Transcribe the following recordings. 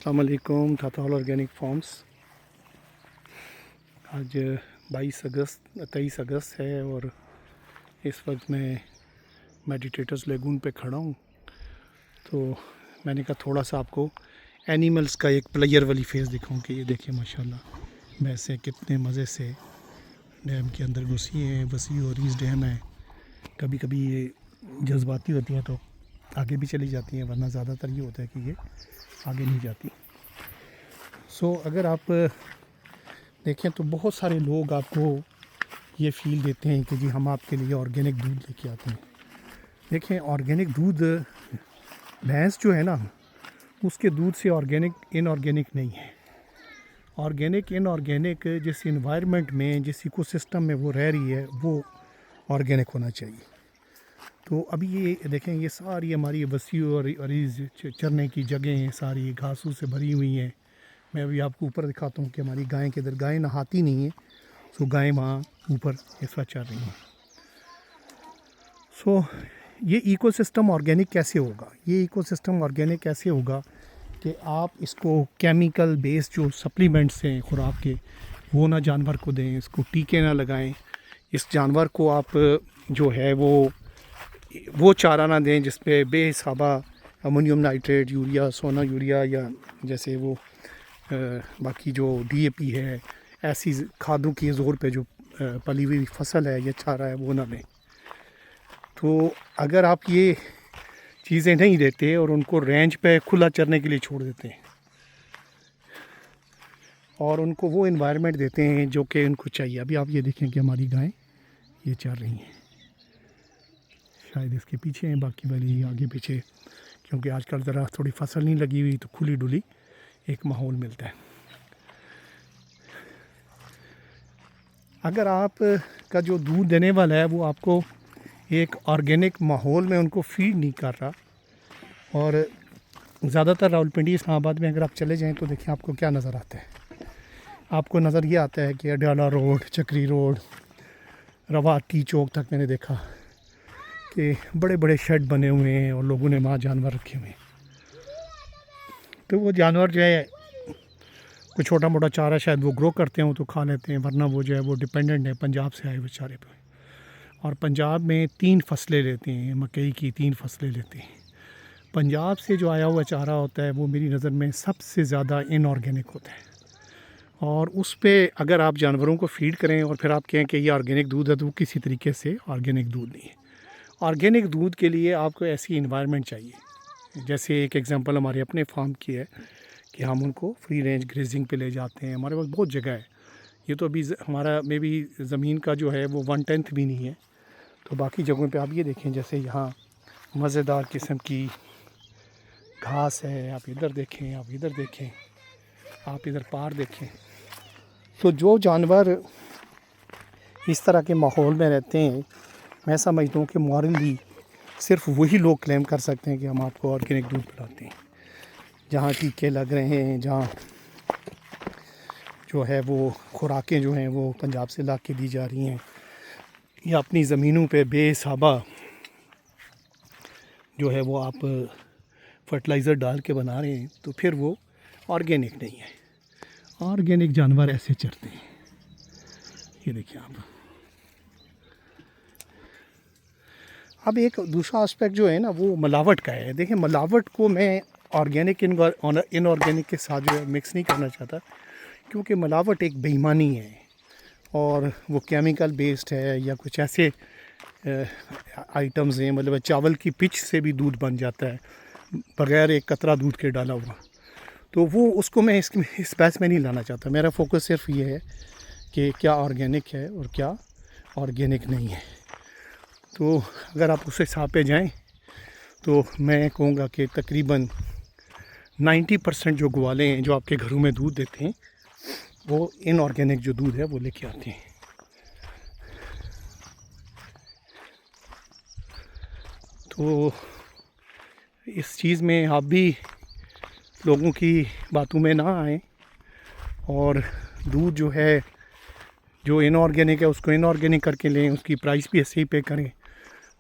अस्सलाम वालेकुम ताताल organic farms. आज 23 अगस्त है और इस वक्त मैं मेडिटेटर्स लेगून पे खड़ा हूँ। तो मैंने कहा थोड़ा सा आपको एनिमल्स का एक प्लेयर वाली फेस दिखाऊं कि ये देखिए माशाल्लाह भैंसें कितने मज़े से डैम के अंदर घुसी हैं। वसी और इस डैम है, कभी कभी ये जज्बाती होती हैं तो आगे भी चली जाती हैं, वरना ज़्यादातर ये होता है कि ये आगे नहीं जाती। अगर आप देखें तो बहुत सारे लोग आपको ये फ़ील देते हैं कि जी हम आपके लिए ऑर्गेनिक दूध लेके आते हैं। देखें, ऑर्गेनिक दूध भैंस जो है ना, उसके दूध से ऑर्गेनिक इनऑर्गेनिक नहीं है। ऑर्गेनिक इनऑर्गेनिक जिस इन्वायरमेंट में, जिस इकोसिस्टम में वो रह रही है, वो ऑर्गेनिक होना चाहिए। तो अभी ये देखें, ये सारी हमारी वसी और अरीज़ चरने की जगह हैं, सारी घासों से भरी हुई हैं। मैं अभी आपको ऊपर दिखाता हूँ कि हमारी गायें किधर, गायें नहाती नहीं हैं, सो गायें वहाँ ऊपर इस वक्त चल रही हैं। ये इकोसिस्टम ऑर्गेनिक कैसे होगा? ये इकोसिस्टम ऑर्गेनिक कैसे होगा कि आप इसको केमिकल बेस्ड जो सप्लीमेंट्स हैं खुराक के, वो ना जानवर को दें, इसको टीके ना लगाएं, इस जानवर को आप जो है वो चारा ना दें जिस पे बेहिसाबा अमोनियम नाइट्रेट, यूरिया, सोना यूरिया या जैसे वो बाकी जो DAP है, ऐसी खादों के ज़ोर पे जो पली हुई फसल है या चारा है वो ना दें। तो अगर आप ये चीज़ें नहीं देते और उनको रेंज पे खुला चरने के लिए छोड़ देते हैं और उनको वो एनवायरनमेंट देते हैं जो कि उनको चाहिए। अभी आप ये देखें कि हमारी गायें ये चल रही हैं, शायद इसके पीछे हैं, बाकी वाली आगे पीछे, क्योंकि आजकल ज़रा थोड़ी फसल नहीं लगी हुई तो खुली डुली एक माहौल मिलता है। अगर आप का जो दूध देने वाला है वो आपको एक ऑर्गेनिक माहौल में उनको फीड नहीं कर रहा, और ज़्यादातर रावलपिंडी इस्लामाबाद में अगर आप चले जाएं तो देखिए आपको क्या नज़र आता है। आपको नज़र ये आता है कि अडयाला रोड, चक्री रोड, रवाटी चौक तक मैंने देखा कि बड़े बड़े शेड बने हुए हैं और लोगों ने वहाँ जानवर रखे हुए हैं। तो वो जानवर जो है कोई छोटा मोटा चारा शायद वो ग्रो करते हैं तो खा लेते हैं, वरना वो जो है वो डिपेंडेंट है पंजाब से आए हुए चारे पे। और पंजाब में 3 फसलें लेते हैं, मकई की 3 फसलें लेते हैं। पंजाब से जो आया हुआ चारा होता है वो मेरी नज़र में सबसे ज़्यादा इनऑर्गेनिक होता है, और उस पे अगर आप जानवरों को फीड करें और फिर आप कहें कि ये ऑर्गेनिक दूध है, तो वो किसी तरीके से ऑर्गेनिक दूध नहीं है। ऑर्गेनिक दूध के लिए आपको ऐसी इन्वायरमेंट चाहिए, जैसे एक एग्जांपल हमारे अपने फार्म की है कि हम उनको फ्री रेंज ग्रेजिंग पे ले जाते हैं। हमारे पास बहुत जगह है, ये तो अभी हमारा मे भी ज़मीन का जो है वो 1/10 भी नहीं है। तो बाकी जगहों पे आप ये देखें, जैसे यहाँ मज़ेदार किस्म की घास है, आप इधर देखें, आप इधर देखें, आप इधर पार देखें। तो जो जानवर इस तरह के माहौल में रहते हैं, मैं समझता हूँ कि मॉरली सिर्फ वही लोग क्लेम कर सकते हैं कि हम आपको ऑर्गेनिक दूध पिलाते हैं। जहाँ टीके लग रहे हैं, जहाँ जो है वो खुराकें जो हैं वो पंजाब से ला के दी जा रही हैं, या अपनी ज़मीनों पे बेहिसाबा जो है वो आप फर्टिलाइज़र डाल के बना रहे हैं, तो फिर वो ऑर्गेनिक नहीं है। ऑर्गेनिक जानवर ऐसे चरते हैं, ये देखिए आप। अब एक दूसरा एस्पेक्ट जो है ना वो मिलावट का है। देखिए, मिलावट को मैं ऑर्गेनिक इनऑर्गेनिक के साथ जो है मिक्स नहीं करना चाहता, क्योंकि मिलावट एक बेईमानी है और वो केमिकल बेस्ड है, या कुछ ऐसे आइटम्स हैं, मतलब चावल की पिच से भी दूध बन जाता है बग़ैर एक कतरा दूध के डाला हुआ। तो वो उसको मैं इस बहस में नहीं लाना चाहता। मेरा फोकस सिर्फ ये है कि क्या ऑर्गेनिक है और क्या ऑर्गेनिक नहीं है। तो अगर आप उस हिसाब पे जाएं तो मैं कहूँगा कि तकरीबन 90% जो ग्वाले हैं जो आपके घरों में दूध देते हैं, वो इनऑर्गेनिक जो दूध है वो लेके आते हैं। तो इस चीज़ में आप भी लोगों की बातों में ना आएँ, और दूध जो है जो इनऑर्गेनिक है उसको इनऑर्गेनिक करके लें, उसकी प्राइस भी ऐसे ही पे करें।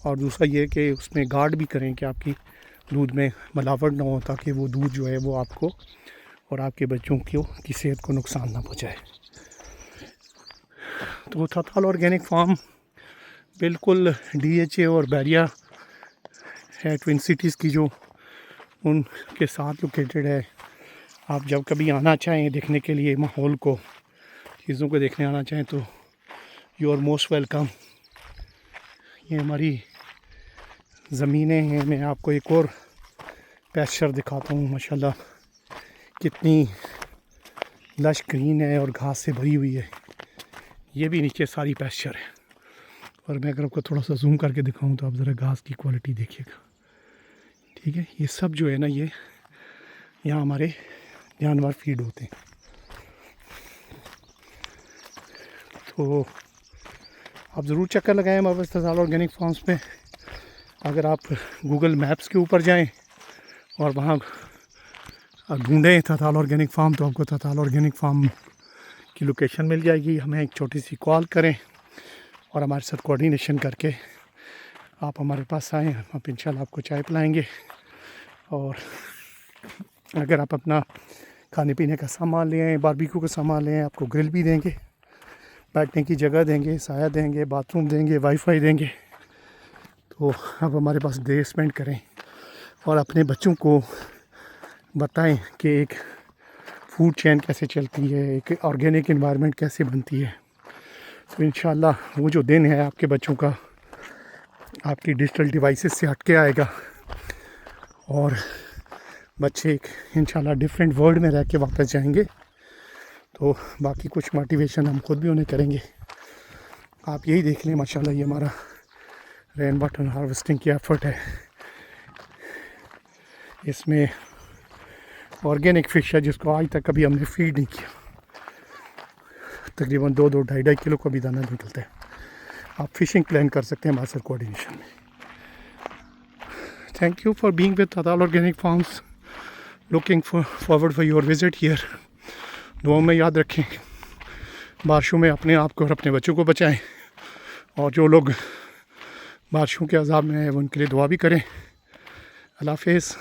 और दूसरा ये कि उसमें गार्ड भी करें कि आपकी दूध में मिलावट ना हो, ताकि वो दूध जो है वो आपको और आपके बच्चों की सेहत को नुकसान ना पहुँचाए। तो थथाल ऑर्गेनिक फार्म बिल्कुल DHA और बैरिया है, ट्विन सिटीज़ की जो उनके साथ लोकेटेड है। आप जब कभी आना चाहें देखने के लिए माहौल को, चीज़ों को देखने आना चाहें तो यू आर मोस्ट वेलकम। ये हमारी ज़मीनें हैं। मैं आपको एक और पैस्चर दिखाता हूँ। माशाल्लाह कितनी लश ग्रीन है और घास से भरी हुई है। ये भी नीचे सारी पैस्चर है। और मैं अगर आपको थोड़ा सा जूम करके दिखाऊं तो आप ज़रा घास की क्वालिटी देखिएगा। ठीक है, ये सब जो है ना, ये यहाँ हमारे जानवर फीड होते हैं। तो आप ज़रूर चक्कर लगाएं हमारे पास थथाल ऑर्गेनिक फार्म्स में। अगर आप गूगल मैप्स के ऊपर जाएं और वहाँ ढूंढें थथाल ऑर्गेनिक फार्म तो आपको थथाल ऑर्गेनिक फार्म की लोकेशन मिल जाएगी। हमें एक छोटी सी कॉल करें और हमारे साथ कोऑर्डिनेशन करके आप हमारे पास आएँ। आप इंशाल्लाह आपको चाय पिलाएंगे। और अगर आप अपना खाने पीने का सामान ले आएँ, बारबेक्यू का सामान ले आएँ, आपको ग्रिल भी देंगे, बैठने की जगह देंगे, साया देंगे, बाथरूम देंगे, वाईफाई देंगे। तो आप हमारे पास डे स्पेंड करें और अपने बच्चों को बताएं कि एक फूड चेन कैसे चलती है, एक ऑर्गेनिक एनवायरनमेंट कैसे बनती है। तो इंशाल्लाह वो जो दिन है आपके बच्चों का आपकी डिजिटल डिवाइसेस से हट के आएगा और बच्चे एक इंशाल्लाह डिफरेंट वर्ल्ड में रह के वापस जाएंगे। तो बाकी कुछ मोटिवेशन हम खुद भी उन्हें करेंगे। आप यही देख लें, माशाल्लाह ये हमारा रेन वाटर हार्वेस्टिंग की एफर्ट है। इसमें ऑर्गेनिक फ़िश है जिसको आज तक कभी हमने फीड नहीं किया। तकरीबन 2-2, 2.5 किलो का भी दाना निकलता है। आप फ़िशिंग प्लान कर सकते हैं हमारे साथ कोऑर्डिनेशन में। Thank you for being with Thathal organic farms. Looking forward for your visit here. दुआ में याद रखें, बारिशों में अपने आप को और अपने बच्चों को बचाएं। और जो लोग बारिशों के अज़ाब में हैं वो उनके लिए दुआ भी करें। अल्लाह हाफ़िज़।